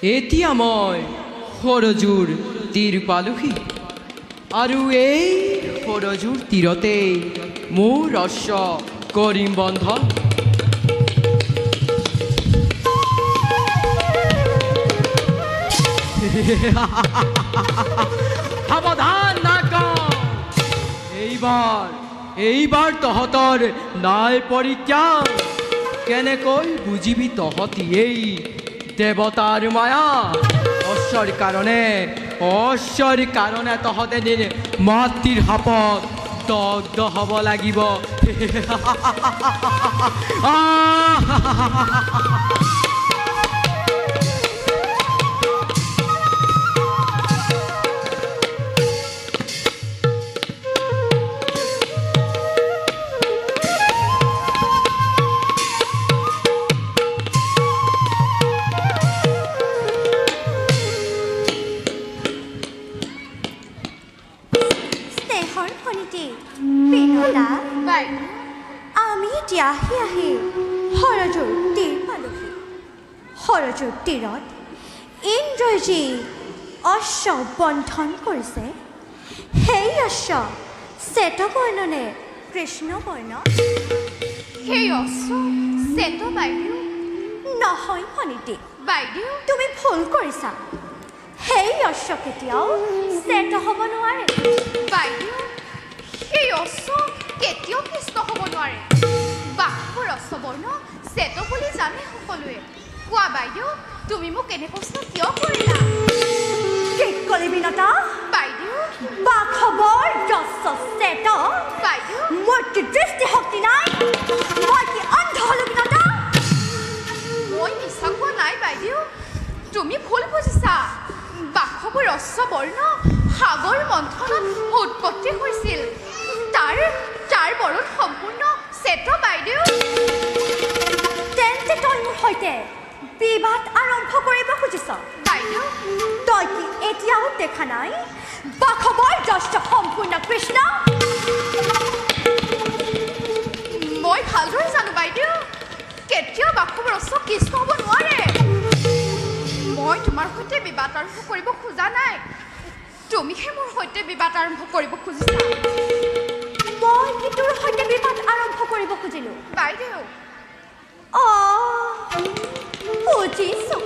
এতিয়া মই সৰজুৰ তীৰ পালোহি আৰু এই সৰজুৰ তীৰতে মোৰ ৰস্য কৰিম বন্ধন। সাৱধান নাগাওঁ, এইবাৰ তহঁতৰ নাই পৰিত্যাগ। কেনেকৈ বুজিবি তহঁতি এই দেৱতাৰ মায়া? অশ্বৰ কাৰণে তহঁতে মাতৃৰ শাপত দগ্ধ হ'ব লাগিব। মোৰ ভনীটি বিনতা বাইদেউ আমি এতিয়া আহি সৰজুৰ তীৰ পালোহি সৰজুৰ তীৰত ইন্দ্ৰই যি অশ্ব বন্ধন কৰিছে সেই অশ্ব শ্বেতবৰ্ণ নে কৃষ্ণবৰ্ণ সেই অশ্ব শ্বেত বাইদেউ নহয় ভনীটি বাইদেউ তুমি ভুল কৰিছা সেই অশ্ব কেতিয়াও শ্বেত হ'ব নোৱাৰে বাইদেউ সেই অশ্ব কেতিয়াও কৃষ্ণ হ'ব নোৱাৰে বাঘৰ অশ্ববৰ্ণ শ্বেত বুলি জানে সকলোৱে কোৱা বাইদেউ তুমি মোক এনে প্ৰশ্ন কিয় কৰিলা কি ক'লি বিনতা বাইদেউ বাঘ হ'বৰ যশ শ্বেত বাইদেউ মোৰ কি দৃষ্টিশক্তি নাই মই কি অন্ধ হ'লো বিনতা মই মিছা কোৱা নাই বাইদেউ তুমি ভুল বুজিছা বাঘৰ অশ্ববৰ্ণ সাগৰ মন্থনত উৎপত্তি হৈছিল তাৰ বৰত সম্পূৰ্ণ শ্বেত বাইদেউ তেন্তে তই মোৰ সৈতে বিবাদ আৰম্ভ কৰিব খুজিছ বাইদেউ তই কি এতিয়াও দেখা নাই বাঘৰ যশ সম্পূৰ্ণ কৃষ্ণ মই ভালদৰে জানো বাইদেউ কেতিয়াও বাঘৰ অশ্ব কৃষ্ণ হ'ব নোৱাৰে মই তোমাৰ সৈতে বিবাদ আৰম্ভ কৰিব খোজা নাই তুমিহে মোৰ সৈতে বিবাদ আৰম্ভ কৰিব খুজিছা মই কি তোৰ সৈতে বিবাদ আৰম্ভ কৰিব খুজিলো বাইদেউ বুজিছো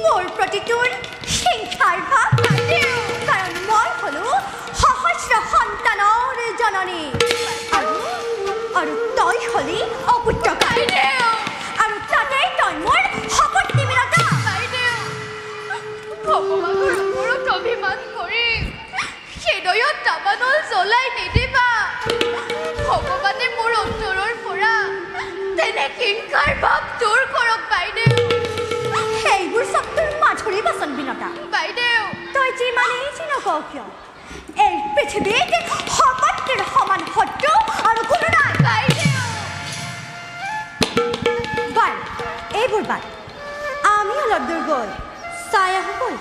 মোৰ প্ৰতি তোৰ হিংসাৰ ভাৱ বাইদেউ কাৰণ মই হলো সহস্ৰ সন্তানৰ জননী আৰু তই হলি অপুত্ৰ বাইদেউ আৰু তাতে তই মোৰ সপত্নী বিনতা বাইদেউ ভগৱানৰ ওপৰত অভিমান কৰি হৃদয়ত দাবানল জ্বলাই নিদিবা ভগৱানে মোৰ অন্তৰৰ পৰা তেনে হিংসাৰ ভাৱ দূৰ কৰক বাইদেউ সেইবোৰ চব তোৰ মাধুৰী বাচন বিনতা বাইদেউ তই যিমানেই যি নকওঁ কিয় এই পৃথিৱীত সপত্নীৰ সমান শত্ৰু আৰু কোনো নাই বাইদেউ বাই এইবোৰ বাই আমি অলপ দূৰ গৈ চাই আহোঁ ব'ল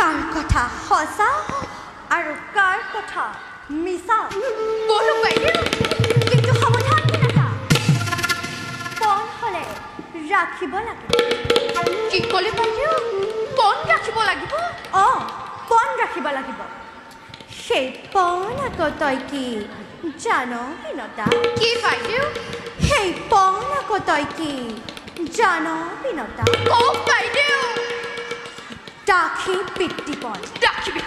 কাৰ কথা সঁচা আৰু কাৰ কথা মিছা বলো বাইদেউ কিন্তু সাৱধান বিনতা পণ হ'লে ৰাখিব লাগে কি ক'লে বাইদেউ পণ ৰাখিব লাগিব পণ ৰাখিব লাগিব সেই পণ আকৌ তই কি জান বিনতা কি বাইদেউ সেই পণ আকৌ তই কি জান বিনতা কওক বাইদেউ দাসী পিতৃপণ ৰাখিবি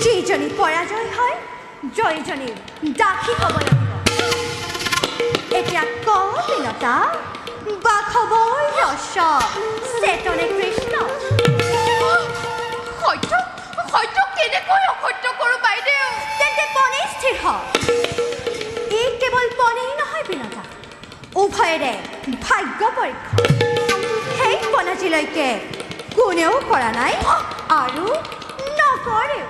যিজনী পৰাজয় হয় জয়জনীৰ দাসী হ'ব লাগিব এতিয়া ক বিনতা বাঘৰ যশ শ্বেতনে কৃষ্ণ সত্য কেনেকৈ অসত্য কৰোঁ বাইদেউ তেন্তে পণেই স্থিৰ হ ই কেৱল পণেই নহয় বিনতা উভয়েৰে ভাগ্য পৰীক্ষা সেই পণাজিলৈকে কোনেও কৰা নাই আৰু নকৰেও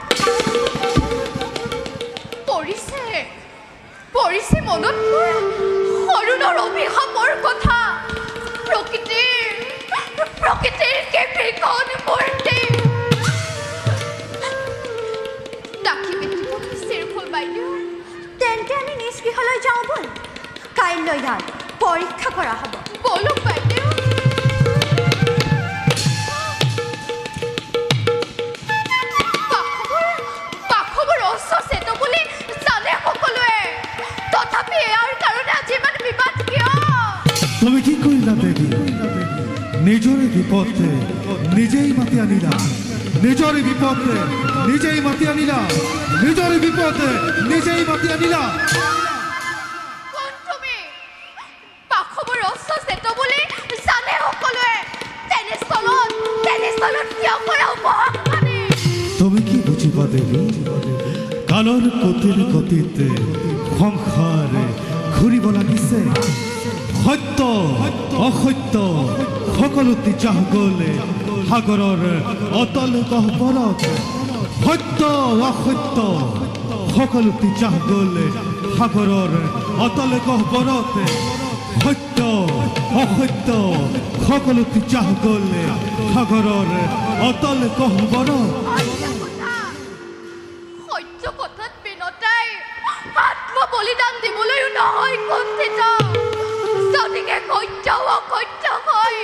পৰিছে মনত মোৰ অৰুণৰ অভিশাপৰ কথা প্ৰকৃতিৰ কেইখন মূৰ্তি দাসী পিতৃপণ স্থিৰ হ'ল বাইদেউ তেন্তে আমি নিজ গৃহলৈ যাওঁ ব'ল কাইলৈ ইয়াত পৰীক্ষা কৰা হ'ব বলক বাইদেউ বাঘৰ অশ্ব শ্বেত বুলি জানে সকলোৱে তথাপি ইয়াৰ কাৰণে আজি ইমান বিবাদ কিয় তুমি কি কৰিলা দেৱী নিজৰে বিপদে নিজেই মাতি আনিলা নিজৰে বিপদে নিজেই মাতি আনিলা নিজৰে বিপদে নিজেই মাতি আনিলা কোন তুমি বাঘৰ অশ্ব শ্বেত বুলি জানে সকলোৱে তেনেস্থলত কিয় কৰা উপহাস মানে তুমি কি বুজিবা দেৱী কালৰ গতিৰ গতিতে সংসাৰে ঘূৰিব লাগিছে সত্য অসত্য সকলো তিজাহ গ'লে সাগৰৰ অতল গহ্বৰত সত্য অসত্য সকলো তিজাহ গ'লে সাগৰৰ অতল গহ্বৰত সত্য অসত্য সকলো তিজাহ গ'লে সাগৰৰ অতল গহ্বৰত সহ্য কথাত বিনতাই আত্মবলিদান দিবলৈও নহয় কুণ্ঠিত যদিহে সত্য অসত্য হয়